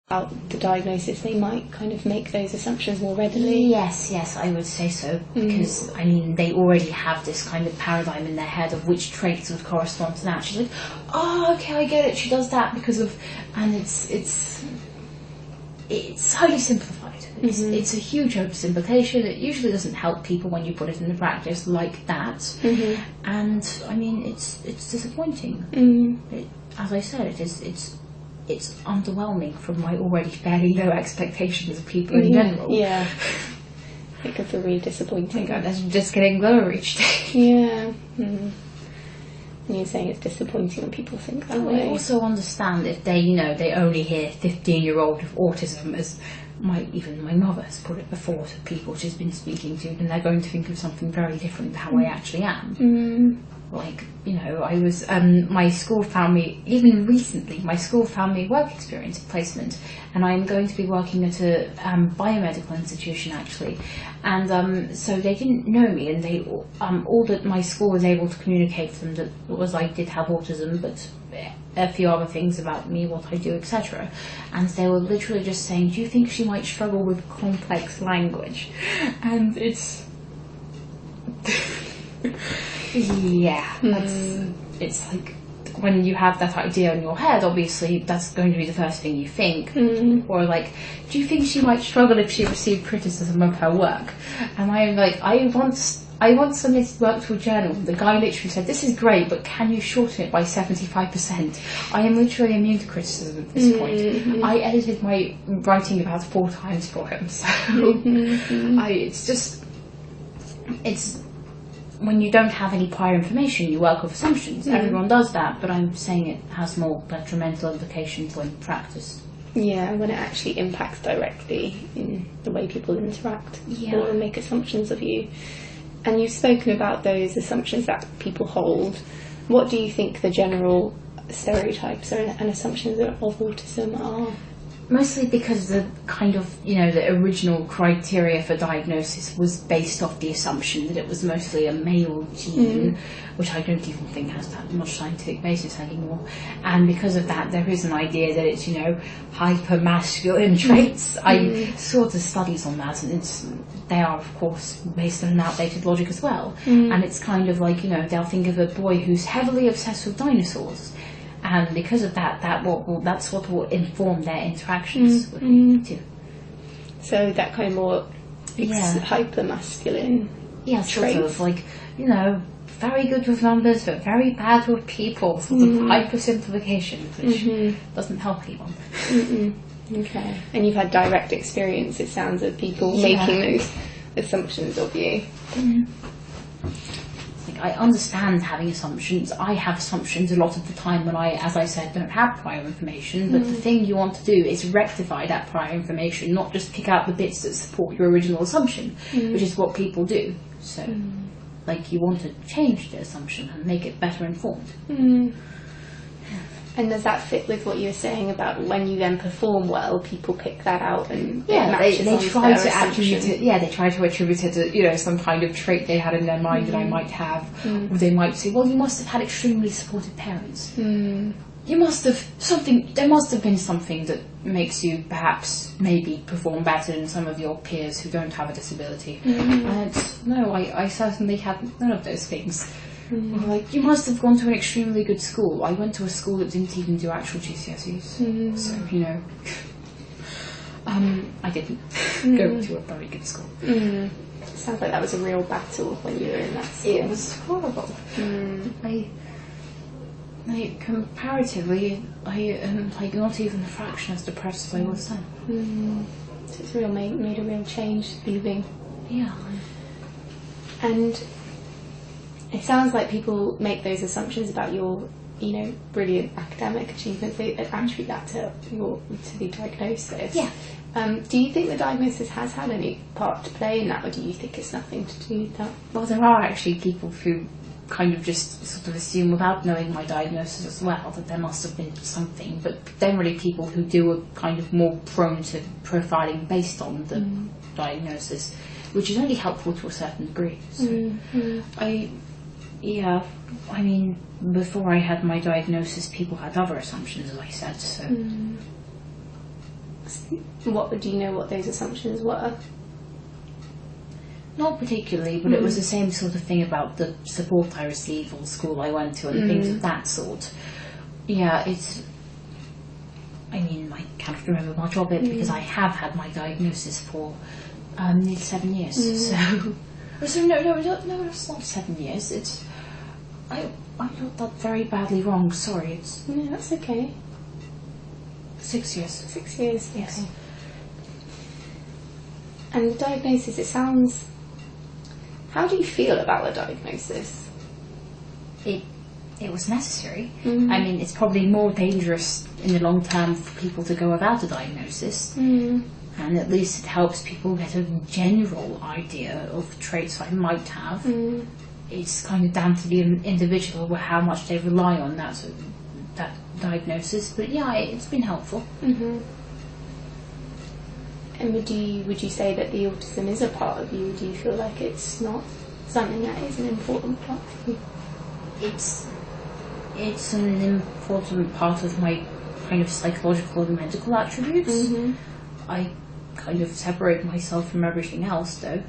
about the diagnosis, they might kind of make those assumptions more readily. Yes, I would say so, because I mean they already have this kind of paradigm in their head of which traits would correspond to that. She's like, oh, okay, I get it. She does that because of, and it's highly simplified. It's a huge oversimplification. It usually doesn't help people when you put it into practice like that. And I mean it's disappointing. As I said, it's underwhelming from my already fairly low expectations of people in general. Yeah. It could be really disappointing. God, that's just getting lower each day. Yeah. And you're saying it's disappointing when people think that way. I also understand if they, they only hear 15-year-old with autism, as even my mother has put it before to people she's been speaking to, then they're going to think of something very different to how I actually am. Like, I was, my school found me, even recently, my school found me work experience placement, and I'm going to be working at a biomedical institution actually, and so they didn't know me, and they, all that my school was able to communicate to them that was I did have autism, but a few other things about me, what I do, etc. And they were literally just saying, do you think she might struggle with complex language? And it's... yeah, it's like when you have that idea in your head, obviously that's going to be the first thing you think. Or like, do you think she might struggle if she received criticism of her work? And I'm like, I once submitted work to a journal. The guy literally said, this is great, but can you shorten it by 75%? I am literally immune to criticism at this point. I edited my writing about 4 times for him, so it's when you don't have any prior information, you work with assumptions. Everyone does that, but I'm saying it has more detrimental implications when practiced. Yeah, when it actually impacts directly in the way people interact or make assumptions of you. And you've spoken about those assumptions that people hold. What do you think the general stereotypes and assumptions of autism are? Mostly because the kind of, the original criteria for diagnosis was based off the assumption that it was mostly a male gene, which I don't even think has that much scientific basis anymore. And because of that, there is an idea that it's, hyper-masculine traits. I saw the studies on that, and they are, of course, based on an outdated logic as well. And it's kind of like, they'll think of a boy who's heavily obsessed with dinosaurs. And because of that, that's what will inform their interactions with me too. So that kind of more hyper-masculine traits. Sort of like, very good with numbers, but very bad with people. Sort of hyper-simplification, which doesn't help anyone. Okay. And you've had direct experience, it sounds, of people making those assumptions of you. I understand having assumptions. I have assumptions a lot of the time when I, as I said, don't have prior information, but the thing you want to do is rectify that prior information, not just pick out the bits that support your original assumption, which is what people do. So, you want to change the assumption and make it better informed. And does that fit with what you were saying about when you then perform well, people pick that out and they try to attribute it. Yeah, they try to attribute it to some kind of trait they had in their mind that I might have, or they might say, well, you must have had extremely supportive parents. You must have there must have been something that makes you perhaps maybe perform better than some of your peers who don't have a disability. And no, I certainly had none of those things. You must have gone to an extremely good school. I went to a school that didn't even do actual GCSEs. So, I didn't go to a very good school. Sounds like that was a real battle when you were in that school. It was horrible. Comparatively, I am not even a fraction as depressed as I was then. So it's made a real change leaving. Yeah. And it sounds like people make those assumptions about your, brilliant academic achievements. They attribute that to the diagnosis. Yeah. Do you think the diagnosis has had any part to play in that, or do you think it's nothing to do with that? Well, there are actually people who kind of just sort of assume, without knowing my diagnosis as well, that there must have been something. But generally, people who do are kind of more prone to profiling based on the diagnosis, which is only helpful to a certain degree. So I mean, before I had my diagnosis, people had other assumptions, as I said, so... What do you know what those assumptions were? Not particularly, but it was the same sort of thing about the support I received or the school I went to and things of that sort. Yeah, I mean, I can't remember much of it because I have had my diagnosis for nearly 7 years. So no, it's not 7 years. I got that very badly wrong. Sorry, No, that's okay. 6 years. 6 years. Yes. Okay. And the diagnosis, it sounds. How do you feel about the diagnosis? It was necessary. I mean, it's probably more dangerous in the long term for people to go without a diagnosis. And at least it helps people get a general idea of the traits I might have. It's kind of down to the individual how much they rely on that diagnosis. But yeah, it's been helpful. And would you say that the autism is a part of you? Do you feel like it's not something that is an important part for you? It's an important part of my kind of psychological and medical attributes. I kind of separate myself from everything else, though.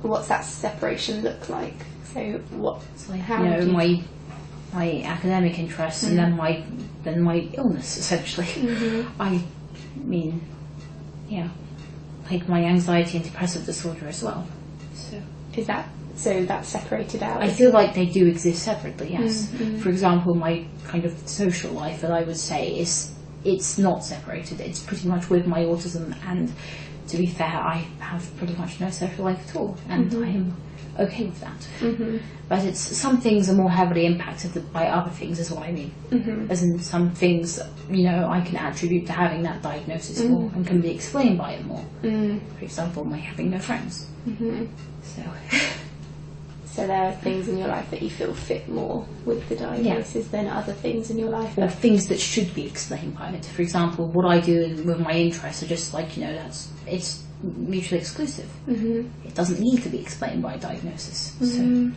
What's that separation look like? So what? Like, my academic interests and then my illness, essentially. I mean, yeah, like my anxiety and depressive disorder as well. So that's separated out? I feel like they do exist separately, yes. For example, my kind of social life, that I would say, it's not separated. It's pretty much with my autism, and to be fair, I have pretty much no social life at all, and I am okay with that. But some things are more heavily impacted by other things, is what I mean. As in, some things, I can attribute to having that diagnosis more and can be explained by it more. For example, my having no friends. So there are things in your life that you feel fit more with the diagnosis than other things in your life? Or things that should be explained by it. For example, what I do with my interests are just like, it's mutually exclusive. It doesn't need to be explained by a diagnosis. So,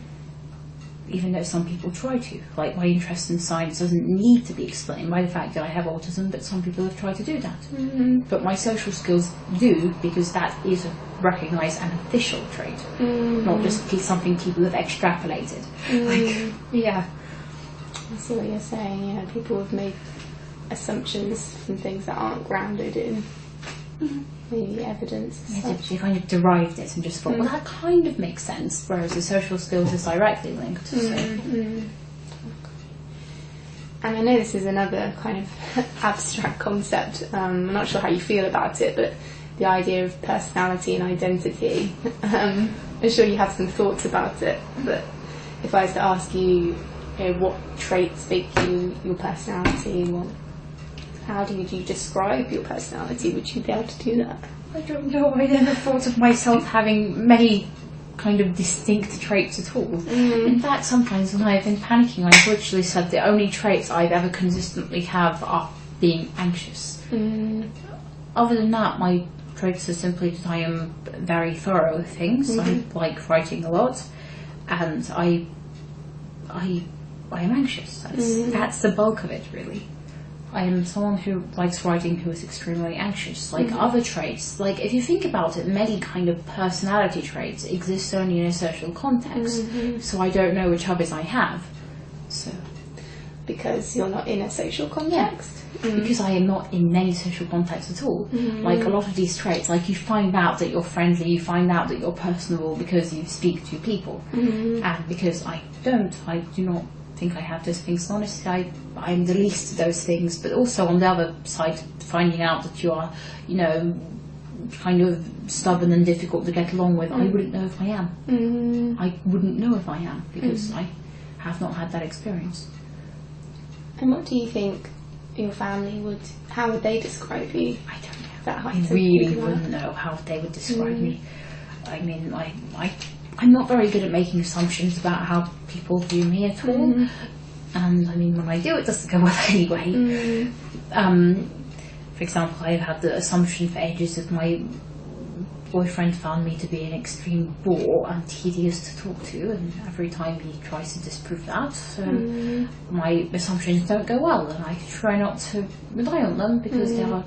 even though some people try to, like my interest in science doesn't need to be explained by the fact that I have autism, but some people have tried to do that. But my social skills do, because that is a recognised and official trait, not just something people have extrapolated. Yeah, I see what you're saying. Yeah, people have made assumptions from things that aren't grounded in maybe evidence. They kind of derived it and just thought, well, that kind of makes sense, whereas the social skills is directly linked. And I know this is another kind of abstract concept. I'm not sure how you feel about it, but the idea of personality and identity. I'm sure you have some thoughts about it, but if I was to ask you, what traits make you your personality, how do you describe your personality? Would you be able to do that? I don't know. I never thought of myself having many kind of distinct traits at all. In fact, sometimes when I've been panicking, I've literally said the only traits I've ever consistently have are being anxious. Other than that, my traits are simply that I am very thorough with things. I like writing a lot, and I am anxious. That's the bulk of it, really. I am someone who likes writing, who is extremely anxious. Like other traits, like if you think about it, many kind of personality traits exist only in a social context. So I don't know which others I have. So because you're not in a social context. Because I am not in any social context at all. Like a lot of these traits, like you find out that you're friendly, you find out that you're personable because you speak to people. And because I do not think I have those things. Honestly, I'm the least of those things. But also on the other side, finding out that you are, kind of stubborn and difficult to get along with, I wouldn't know if I am. I wouldn't know if I am, because I have not had that experience. And what do you think your family how would they describe you? I don't know. I really wouldn't know how they would describe me. I mean, I'm not very good at making assumptions about how people view me at all. And I mean, when I do, it doesn't go well anyway. For example, I've had the assumption for ages that my ex-boyfriend found me to be an extreme bore and tedious to talk to, and every time he tries to disprove that, my assumptions don't go well, and I try not to rely on them because they are